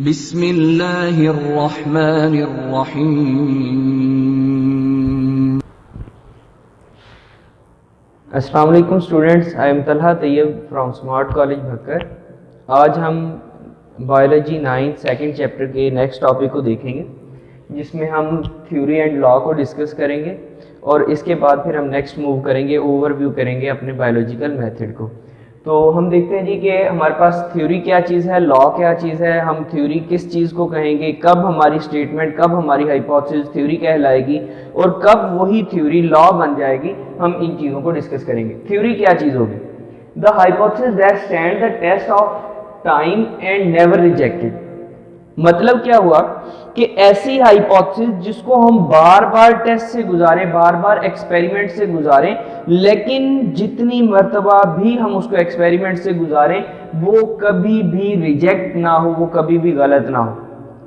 बिस्मिल्लाहिर्रहमानिर्रहीम। अस्सलाम वालेकुम students, I am Talha Tayyab from smart college Bhakkar. आज हम बायोलॉजी 9 सेकंड चैप्टर के नेक्स्ट टॉपिक को देखेंगे, जिसमें हम थ्योरी एंड लॉ को डिस्कस करेंगे और इसके बाद फिर हम नेक्स्ट मूव करेंगे, ओवरव्यू करेंगे अपने बायोलॉजिकल मेथड को। तो हम देखते हैं जी कि हमारे पास थ्योरी क्या चीज़ है, लॉ क्या चीज़ है, हम थ्योरी किस चीज़ को कहेंगे, कब हमारी स्टेटमेंट, कब हमारी हाइपोथेसिस थ्योरी कहलाएगी और कब वही थ्योरी लॉ बन जाएगी। हम इन चीज़ों को डिस्कस करेंगे। थ्योरी क्या चीज़ होगी? The hypothesis that stand the test of time and never rejected. मतलब क्या हुआ कि ऐसी हाइपोथेसिस जिसको हम बार बार टेस्ट से गुजारें, बार बार एक्सपेरिमेंट से गुजारें, लेकिन जितनी मर्तबा भी हम उसको एक्सपेरिमेंट से गुजारें वो कभी भी रिजेक्ट ना हो, वो कभी भी गलत ना हो।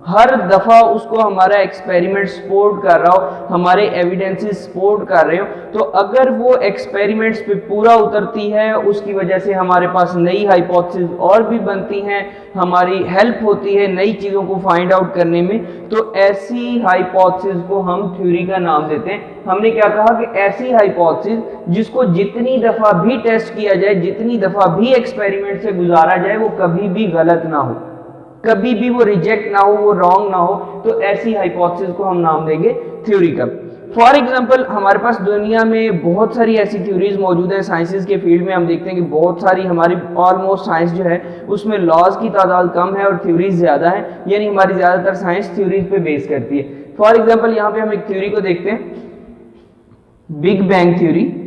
हर दफ़ा उसको हमारा एक्सपेरिमेंट सपोर्ट कर रहा हो, हमारे एविडेंसेस सपोर्ट कर रहे हो, तो अगर वो एक्सपेरिमेंट्स पे पूरा उतरती है, उसकी वजह से हमारे पास नई हाइपोथेसिस और भी बनती हैं, हमारी हेल्प होती है नई चीज़ों को फाइंड आउट करने में, तो ऐसी हाइपोथेसिस को हम थ्योरी का नाम देते हैं। हमने क्या कहा कि ऐसी हाइपोथेसिस जिसको जितनी दफ़ा भी टेस्ट किया जाए, जितनी दफ़ा भी एक्सपेरिमेंट से गुजारा जाए, वो कभी भी गलत ना हो, कभी भी वो रिजेक्ट ना हो, वो रॉन्ग ना हो, तो ऐसी हाइपोथेसिस को हम नाम देंगे थ्योरी का। फॉर एग्जांपल हमारे पास दुनिया में बहुत सारी ऐसी थ्योरीज मौजूद हैं। साइंसेस के फील्ड में हम देखते हैं कि बहुत सारी हमारी ऑलमोस्ट साइंस जो है उसमें लॉज की तादाद कम है और थ्योरीज ज़्यादा है, यानी हमारी ज़्यादातर साइंस थ्योरीज पे बेस करती है। फॉर एग्जाम्पल यहाँ पे हम एक थ्योरी को देखते हैं, big bang theory.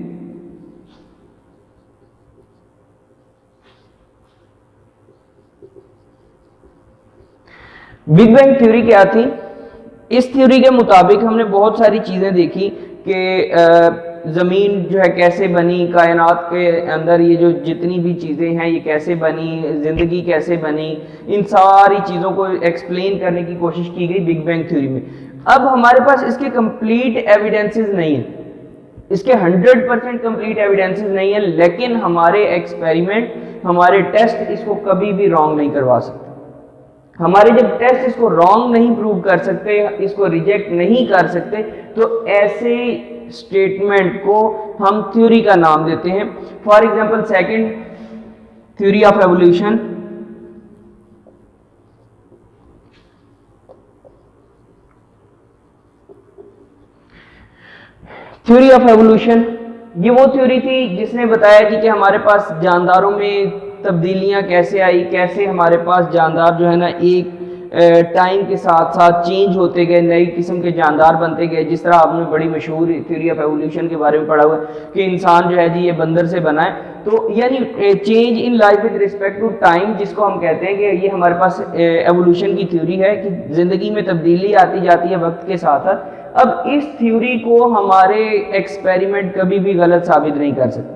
Big bang theory क्या थी? इस थ्योरी के मुताबिक हमने बहुत सारी चीज़ें देखी कि ज़मीन जो है कैसे बनी, कायनात के अंदर ये जो जितनी भी चीज़ें हैं ये कैसे बनी, ज़िंदगी कैसे बनी, इन सारी चीज़ों को एक्सप्लेन करने की कोशिश की गई बिग बैंग थ्योरी में। अब हमारे पास इसके कंप्लीट एविडेंसेस नहीं है, इसके 100% कंप्लीट एविडेंसेस नहीं है, लेकिन हमारे एक्सपेरिमेंट, हमारे टेस्ट इसको कभी भी रॉन्ग नहीं करवा सकते। हमारे जब टेस्ट इसको रॉन्ग नहीं प्रूव कर सकते, इसको रिजेक्ट नहीं कर सकते, तो ऐसे स्टेटमेंट को हम थ्योरी का नाम देते हैं। For example second theory of evolution. Theory of evolution ये वो थ्योरी थी जिसने बताया कि हमारे पास जानदारों में तब्दीलियां कैसे आई, कैसे हमारे पास जानदार जो है ना एक टाइम के साथ साथ चेंज होते गए, नई किस्म के जानदार बनते गए। जिस तरह आपने बड़ी मशहूर थ्योरी ऑफ एवोल्यूशन के बारे में पढ़ा हुआ है कि इंसान जो है जी ये बंदर से बना है, तो यानी change in life with respect to time, जिसको हम कहते हैं कि ये हमारे पास एवोल्यूशन की थ्योरी है कि ज़िंदगी में तब्दीली आती जाती है वक्त के साथ साथ। अब इस थ्योरी को हमारे एक्सपेरिमेंट कभी भी गलत साबित नहीं कर सकते।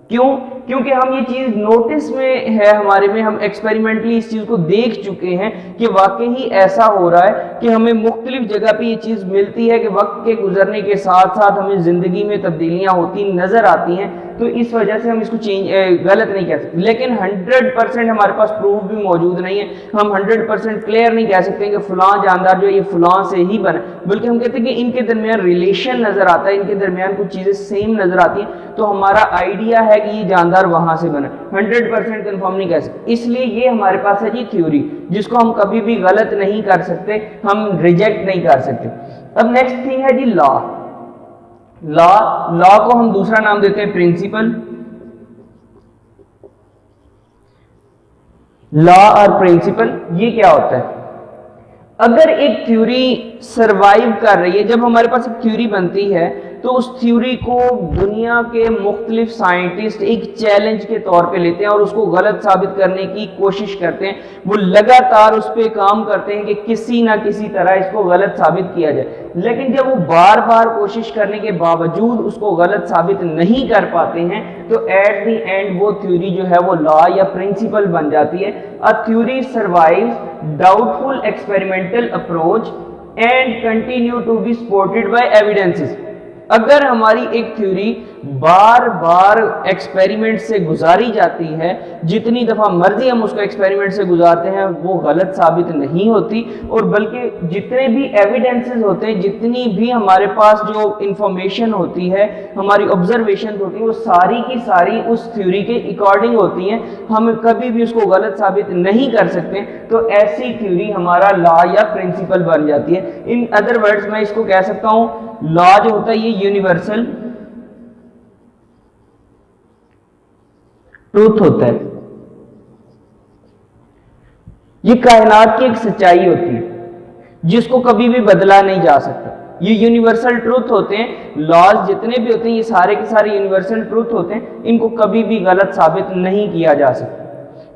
क्यों? क्योंकि हम ये चीज़ नोटिस में है हमारे में, हम एक्सपेरिमेंटली इस चीज़ को देख चुके हैं कि वाकई ही ऐसा हो रहा है कि हमें मुख्तलिफ जगह पे ये चीज़ मिलती है कि वक्त के गुजरने के साथ साथ हमें ज़िंदगी में तब्दीलियाँ होती नज़र आती हैं। तो इस वजह से हम इसको गलत नहीं कह सकते, लेकिन 100% हमारे पास प्रूफ भी मौजूद नहीं है। हम 100% क्लियर नहीं कह सकते कि फलां जानदार जो है ये फलां से ही बना, बल्कि हम कहते हैं कि इनके दरमियान रिलेशन नज़र आता है, इनके दरमियान कुछ चीज़ें सेम नज़र आती हैं, तो हमारा आइडिया है कि ये जानदार वहाँ से बना। 100% कन्फर्म नहीं कह सकते, इसलिए ये हमारे पास है जी थ्योरी, जिसको हम कभी भी गलत नहीं कर सकते, हम रिजेक्ट नहीं कर सकते। अब नेक्स्ट थिंग है जी लॉ। लॉ को हम दूसरा नाम देते हैं प्रिंसिपल। लॉ और प्रिंसिपल ये क्या होता है? अगर एक थ्योरी सरवाइव कर रही है, जब हमारे पास एक थ्योरी बनती है तो उस थ्योरी को दुनिया के मुख्तलिफ साइंटिस्ट एक चैलेंज के तौर पे लेते हैं और उसको गलत साबित करने की कोशिश करते हैं। वो लगातार उस पर काम करते हैं कि किसी ना किसी तरह इसको गलत साबित किया जाए, लेकिन जब वो बार बार कोशिश करने के बावजूद उसको गलत साबित नहीं कर पाते हैं, तो एट द एंड वो थ्योरी जो है वो लॉ या प्रिंसिपल बन जाती है। A theory survives doubtful experimental approach and continue to be supported by evidences. अगर हमारी एक थ्योरी बार बार एक्सपेरिमेंट से गुजारी जाती है, जितनी दफ़ा मर्जी हम उसको एक्सपेरिमेंट से गुजारते हैं वो गलत साबित नहीं होती, और बल्कि जितने भी एविडेंसेस होते हैं, जितनी भी हमारे पास जो इंफॉर्मेशन होती है, हमारी ऑब्जर्वेशन होती है, वो सारी की सारी उस थ्योरी के अकॉर्डिंग होती हैं, हम कभी भी उसको गलत साबित नहीं कर सकते। तो ऐसी थ्योरी हमारा लॉ या प्रिंसिपल बन जाती है। इन अदर वर्ड्स मैं इसको कह सकता हूं, लॉ जो होता है ये यूनिवर्सल ट्रूथ होता है, ये कायनात की एक सच्चाई होती है जिसको कभी भी बदला नहीं जा सकता। ये यूनिवर्सल ट्रूथ होते हैं, लॉज जितने भी होते हैं ये सारे के सारे यूनिवर्सल ट्रूथ होते हैं, इनको कभी भी गलत साबित नहीं किया जा सकता।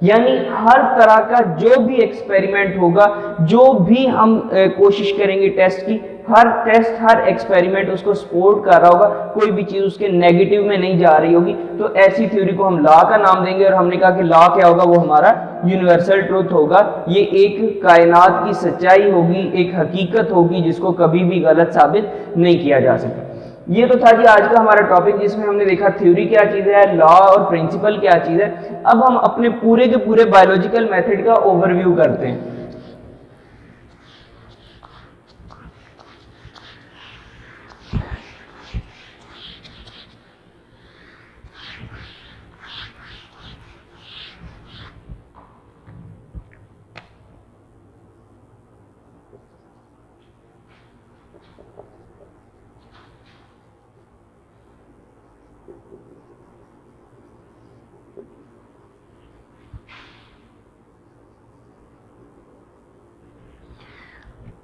यानी हर तरह का जो भी एक्सपेरिमेंट होगा, जो भी हम कोशिश करेंगे टेस्ट की, हर टेस्ट हर एक्सपेरिमेंट उसको सपोर्ट कर रहा होगा, कोई भी चीज उसके नेगेटिव में नहीं जा रही होगी, तो ऐसी थ्योरी को हम लॉ का नाम देंगे। और हमने कहा कि लॉ क्या होगा, वो हमारा यूनिवर्सल ट्रूथ होगा, ये एक कायनात की सच्चाई होगी, एक हकीकत होगी जिसको कभी भी गलत साबित नहीं किया जा सकता। ये तो था जी आज का हमारा टॉपिक, जिसमें हमने देखा थ्योरी क्या चीज़ है, लॉ और प्रिंसिपल क्या चीज़ है। अब हम अपने पूरे के पूरे बायोलॉजिकल मेथड का ओवरव्यू करते हैं।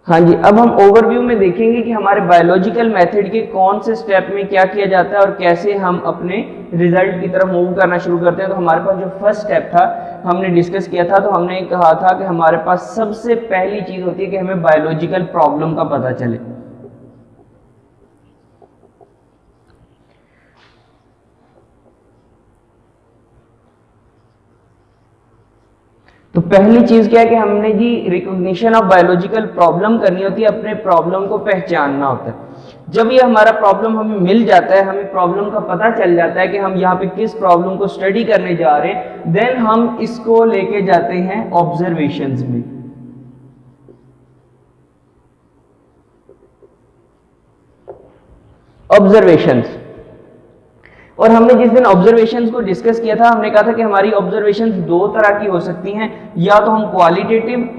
हाँ जी, अब हम ओवरव्यू में देखेंगे कि हमारे बायोलॉजिकल मेथड के कौन से स्टेप में क्या किया जाता है और कैसे हम अपने रिजल्ट की तरफ मूव करना शुरू करते हैं। तो हमारे पास जो फर्स्ट स्टेप था हमने डिस्कस किया था, तो हमने कहा था कि हमारे पास सबसे पहली चीज होती है कि हमें बायोलॉजिकल प्रॉब्लम का पता चले। तो पहली चीज क्या है कि हमने जी रिकॉग्निशन ऑफ बायोलॉजिकल प्रॉब्लम करनी होती है, अपने प्रॉब्लम को पहचानना होता है। जब ये हमारा प्रॉब्लम हमें मिल जाता है, हमें प्रॉब्लम का पता चल जाता है कि हम यहाँ पे किस प्रॉब्लम को स्टडी करने जा रहे हैं, देन हम इसको लेके जाते हैं ऑब्जर्वेशंस में। ऑब्जर्वेशंस, और हमने जिस दिन ऑब्जर्वेशंस को डिस्कस किया था, हमने कहा था कि हमारी ऑब्जर्वेशंस दो तरह की हो सकती हैं, या तो हम क्वालिटेटिव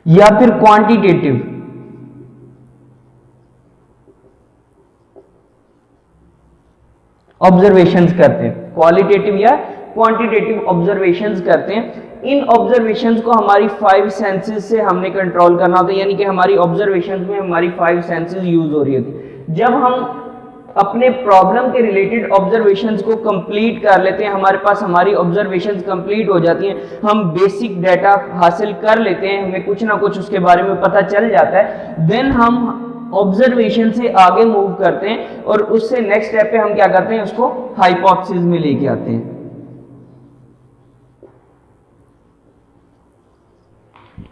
या फिर क्वांटिटेटिव। ऑब्जर्वेशंस करते हैं, क्वालिटेटिव या क्वांटिटेटिव ऑब्जर्वेशंस करते हैं। इन ऑब्जर्वेशंस को हमारी 5 सेंसेस से हमने कंट्रोल करना होता है, यानी कि हमारी ऑब्जर्वेशंस में हमारी 5 सेंसेस यूज हो रही होती। जब हम अपने प्रॉब्लम के रिलेटेड ऑब्जर्वेशंस को कंप्लीट कर लेते हैं, हमारे पास हमारी ऑब्जर्वेशंस कंप्लीट हो जाती हैं, हम बेसिक डाटा हासिल कर लेते हैं, हमें कुछ ना कुछ उसके बारे में पता चल जाता है, देन हम ऑब्जर्वेशन से आगे मूव करते हैं और उससे नेक्स्ट स्टेप पे हम क्या करते हैं, उसको हाइपोथेसिस में लेके आते हैं।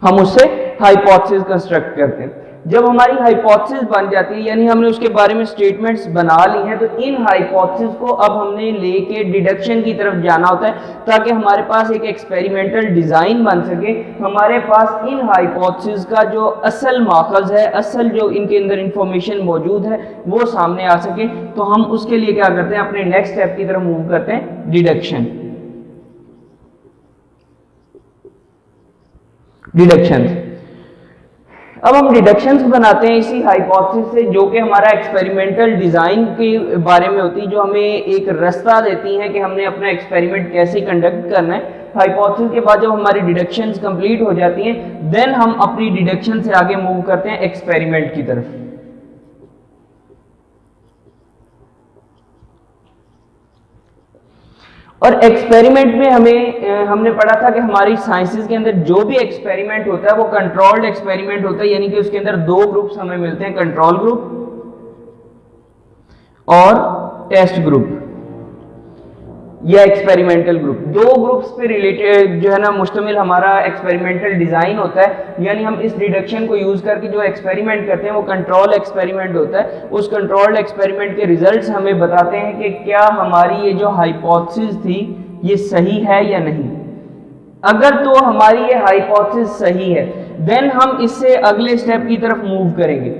हम उससे हाइपोथेसिस कंस्ट्रक्ट करते हैं। जब हमारी हाइपोथेसिस बन जाती है, यानी हमने उसके बारे में स्टेटमेंट्स बना ली हैं, तो इन हाइपोथेसिस को अब हमने लेके डिडक्शन की तरफ जाना होता है, ताकि हमारे पास एक एक्सपेरिमेंटल डिजाइन बन सके। हमारे पास इन हाइपोथेसिस का जो असल माखज़ है, असल जो इनके अंदर इंफॉर्मेशन मौजूद है, वो सामने आ सके। तो हम उसके लिए क्या करते हैं, अपने नेक्स्ट स्टेप की तरफ मूव करते हैं, डिडक्शन। डिडक्शंस, अब हम डिडक्शंस बनाते हैं इसी हाइपोथेसिस से, जो कि हमारा एक्सपेरिमेंटल डिजाइन के बारे में होती है, जो हमें एक रास्ता देती है कि हमने अपना एक्सपेरिमेंट कैसे कंडक्ट करना है। हाइपोथेसिस के बाद जब हमारी डिडक्शंस कंप्लीट हो जाती हैं, देन हम अपनी डिडक्शन से आगे मूव करते हैं एक्सपेरिमेंट की तरफ। और एक्सपेरिमेंट में हमने पढ़ा था कि हमारी साइंसेस के अंदर जो भी एक्सपेरिमेंट होता है वो कंट्रोल्ड एक्सपेरिमेंट होता है, यानी कि उसके अंदर दो ग्रुप्स हमें मिलते हैं, कंट्रोल ग्रुप और टेस्ट ग्रुप। या एक्सपेरिमेंटल ग्रुप। दो ग्रुप्स पे रिलेटेड जो है ना मुश्तमिल हमारा एक्सपेरिमेंटल डिजाइन होता है, यानी हम इस डिडक्शन को यूज करके जो एक्सपेरिमेंट करते हैं वो कंट्रोल एक्सपेरिमेंट होता है। उस कंट्रोल्ड एक्सपेरिमेंट के रिजल्ट्स हमें बताते हैं कि क्या हमारी ये जो हाइपोथेसिस थी ये सही है या नहीं। अगर तो हमारी ये हाइपोथेसिस सही है देन हम इससे अगले स्टेप की तरफ मूव करेंगे,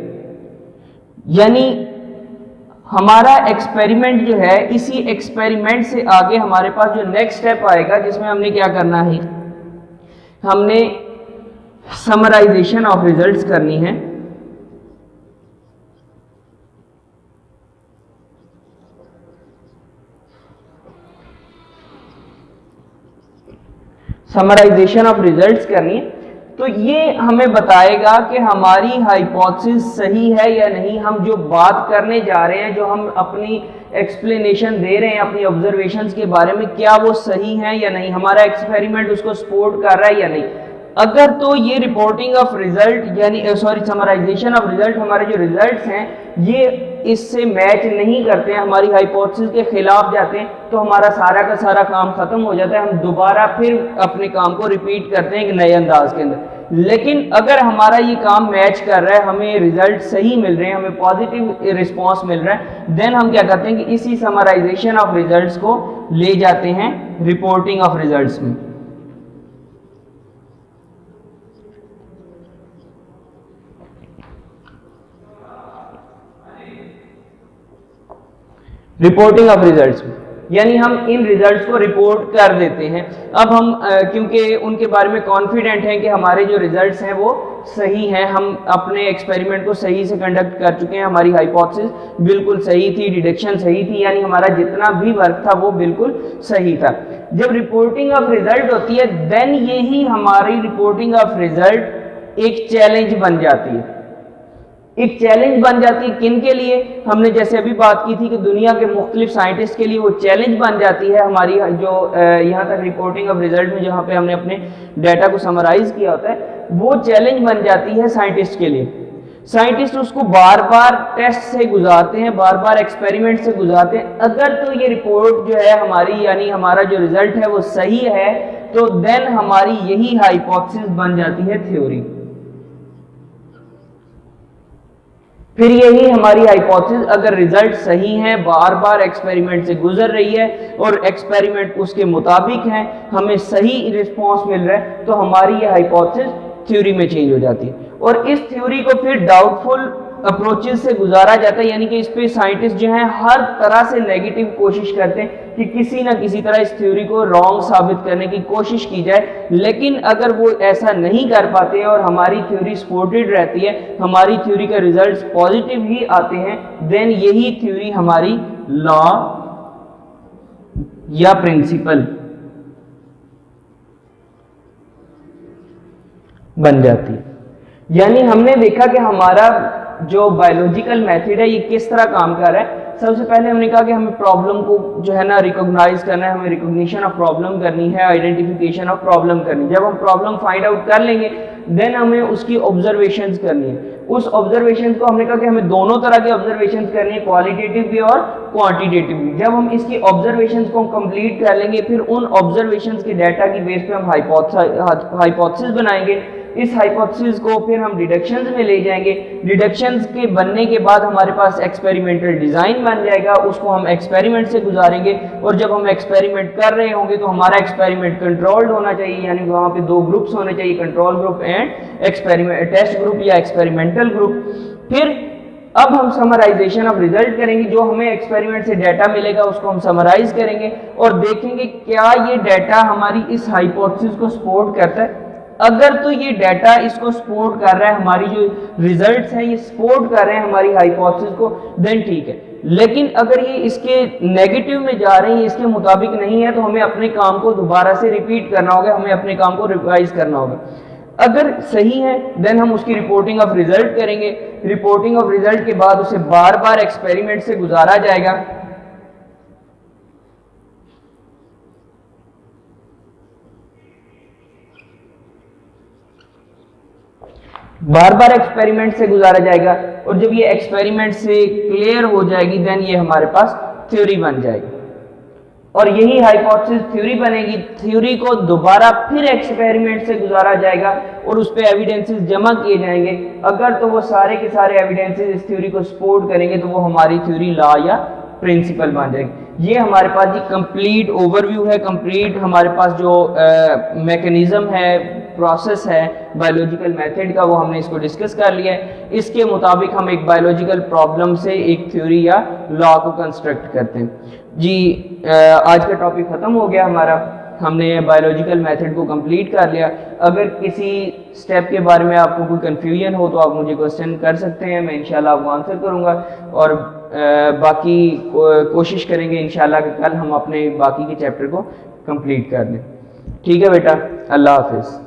यानी हमारा एक्सपेरिमेंट जो है, इसी एक्सपेरिमेंट से आगे हमारे पास जो नेक्स्ट स्टेप आएगा जिसमें हमने क्या करना है, हमने समराइजेशन ऑफ रिजल्ट्स करनी है। समराइजेशन ऑफ रिजल्ट्स करनी है, तो ये हमें बताएगा कि हमारी हाइपोथेसिस सही है या नहीं। हम जो बात करने जा रहे हैं, जो हम अपनी एक्सप्लेनेशन दे रहे हैं अपनी ऑब्जर्वेशंस के बारे में, क्या वो सही है या नहीं, हमारा एक्सपेरिमेंट उसको सपोर्ट कर रहा है या नहीं। अगर तो ये रिपोर्टिंग ऑफ रिजल्ट यानी समराइजेशन ऑफ रिजल्ट, हमारे जो रिजल्ट्स हैं ये इससे मैच नहीं करते हैं, हमारी हाइपोथेसिस के खिलाफ जाते हैं, तो हमारा सारा का सारा काम खत्म हो जाता है। हम दोबारा फिर अपने काम को रिपीट करते हैं एक नए अंदाज के अंदर। लेकिन अगर हमारा ये काम मैच कर रहा है, हमें रिजल्ट सही मिल रहे हैं, हमें पॉजिटिव रिस्पॉन्स मिल रहा है, देन हम क्या करते हैं कि इसी समराइजेशन ऑफ रिजल्ट्स को ले जाते हैं रिपोर्टिंग ऑफ रिजल्ट्स में। रिपोर्टिंग ऑफ रिजल्ट्स में यानी हम इन रिजल्ट्स को रिपोर्ट कर देते हैं। अब हम क्योंकि उनके बारे में कॉन्फिडेंट हैं कि हमारे जो रिजल्ट्स हैं वो सही हैं, हम अपने एक्सपेरिमेंट को सही से कंडक्ट कर चुके हैं, हमारी हाइपोथेसिस बिल्कुल सही थी, डिडक्शन सही थी, यानी हमारा जितना भी वर्क था वो बिल्कुल सही था। जब रिपोर्टिंग ऑफ रिजल्ट होती है देन यही हमारी रिपोर्टिंग ऑफ रिजल्ट एक चैलेंज बन जाती है। एक चैलेंज बन जाती है किन के लिए, हमने जैसे अभी बात की थी कि दुनिया के मुख्तलिफ साइंटिस्ट के लिए वो चैलेंज बन जाती है हमारी जो यहाँ तक रिपोर्टिंग ऑफ रिजल्ट में जहाँ पे हमने अपने डाटा को समराइज किया होता है, वो चैलेंज बन जाती है साइंटिस्ट के लिए। साइंटिस्ट उसको बार बार टेस्ट से गुजारते हैं, बार बार एक्सपेरिमेंट से गुजारते हैं। अगर तो ये रिपोर्ट जो है हमारी यानी हमारा जो रिजल्ट है वो सही है तो देन हमारी यही हाइपोथेसिस बन जाती है थ्योरी। फिर यही हमारी हाइपोथेसिस अगर रिजल्ट सही है, बार बार एक्सपेरिमेंट से गुजर रही है और एक्सपेरिमेंट उसके मुताबिक है, हमें सही रिस्पांस मिल रहा है, तो हमारी ये हाइपोथेसिस थ्योरी में चेंज हो जाती है। और इस थ्योरी को फिर डाउटफुल अप्रोचेस से गुजारा जाता है, यानी कि इस पे साइंटिस्ट जो हैं हर तरह से नेगेटिव कोशिश करते हैं कि किसी ना किसी तरह इस थ्योरी को रॉन्ग साबित करने की कोशिश की जाए। लेकिन अगर वो ऐसा नहीं कर पाते हैं और हमारी थ्योरी सपोर्टेड रहती है, हमारी थ्योरी का रिजल्ट्स पॉजिटिव ही आते हैं, देन यही थ्योरी हमारी लॉ या प्रिंसिपल बन जाती है। यानी हमने देखा कि हमारा जो बायोलॉजिकल मेथड है ये किस तरह काम कर रहा है। सबसे पहले हमने कहा कि हमें प्रॉब्लम को जो है ना रिकॉग्नाइज करना है, हमें रिकॉग्निशन ऑफ प्रॉब्लम करनी है, आइडेंटिफिकेशन ऑफ प्रॉब्लम करनी। जब हम प्रॉब्लम फाइंड आउट कर लेंगे देन हमें उसकी ऑब्जर्वेशंस करनी है। उस ऑब्जर्वेशंस को हमने कहा कि हमें दोनों तरह के ऑब्जर्वेशंस करनी है, क्वालिटेटिव भी और क्वांटिटेटिव भी। जब हम इसकी ऑब्जर्वेशंस को कंप्लीट कर लेंगे फिर उन ऑब्जर्वेशंस के डाटा की बेस पे हम हाइपोथेसिस बनाएंगे। इस हाइपोथेसिस को फिर हम डिडक्शंस में ले जाएंगे। डिडक्शंस के बनने के बाद हमारे पास एक्सपेरिमेंटल डिजाइन बन जाएगा, उसको हम एक्सपेरिमेंट से गुजारेंगे। और जब हम एक्सपेरिमेंट कर रहे होंगे तो हमारा एक्सपेरिमेंट कंट्रोल्ड होना चाहिए, यानी वहां पे दो ग्रुप्स होने चाहिए, control group and experiment test group या एक्सपेरिमेंटल ग्रुप। फिर अब हम समराइजेशन ऑफ रिजल्ट करेंगे, जो हमें एक्सपेरिमेंट से डाटा मिलेगा उसको हम समराइज करेंगे और देखेंगे क्या ये डाटा हमारी इस हाइपोथेसिस को सपोर्ट करता है। अगर तो ये डाटा इसको सपोर्ट कर रहा है, हमारी जो रिजल्ट्स हैं ये सपोर्ट कर रहे हैं हमारी हाइपोथेसिस को, देन ठीक है। लेकिन अगर ये इसके नेगेटिव में जा रहे हैं, इसके मुताबिक नहीं है, तो हमें अपने काम को दोबारा से रिपीट करना होगा, हमें अपने काम को रिवाइज करना होगा। अगर सही है देन हम उसकी रिपोर्टिंग ऑफ रिजल्ट करेंगे। रिपोर्टिंग ऑफ रिजल्ट के बाद उसे बार बार एक्सपेरिमेंट से गुजारा जाएगा। बार बार एक्सपेरिमेंट से गुजारा जाएगा और जब ये एक्सपेरिमेंट से क्लियर हो जाएगी देन ये हमारे पास थ्योरी बन जाएगी। और यही हाइपोथेसिस थ्योरी बनेगी। थ्योरी को दोबारा फिर एक्सपेरिमेंट से गुजारा जाएगा और उस पर एविडेंसेस जमा किए जाएंगे। अगर तो वो सारे के सारे एविडेंसेस इस थ्योरी को सपोर्ट करेंगे तो वो हमारी थ्योरी लॉ या प्रिंसिपल बन जाएगी। ये हमारे पास जी कंप्लीट ओवरव्यू है, कंप्लीट हमारे पास जो मैकेनिज्म है, प्रोसेस है बायोलॉजिकल मेथड का, वो हमने इसको डिस्कस कर लिया है। इसके मुताबिक हम एक बायोलॉजिकल प्रॉब्लम से एक थ्योरी या लॉ को कंस्ट्रक्ट करते हैं जी। आज का टॉपिक ख़त्म हो गया हमारा, हमने बायोलॉजिकल मेथड को कंप्लीट कर लिया। अगर किसी स्टेप के बारे में आपको कोई कन्फ्यूजन हो तो आप मुझे क्वेश्चन कर सकते हैं, मैं इंशाल्लाह आपको आंसर करूंगा। और बाकी कोशिश करेंगे इंशाल्लाह कि कल हम अपने बाकी के चैप्टर को कंप्लीट कर लें। ठीक है बेटा, अल्लाह हाफिज़।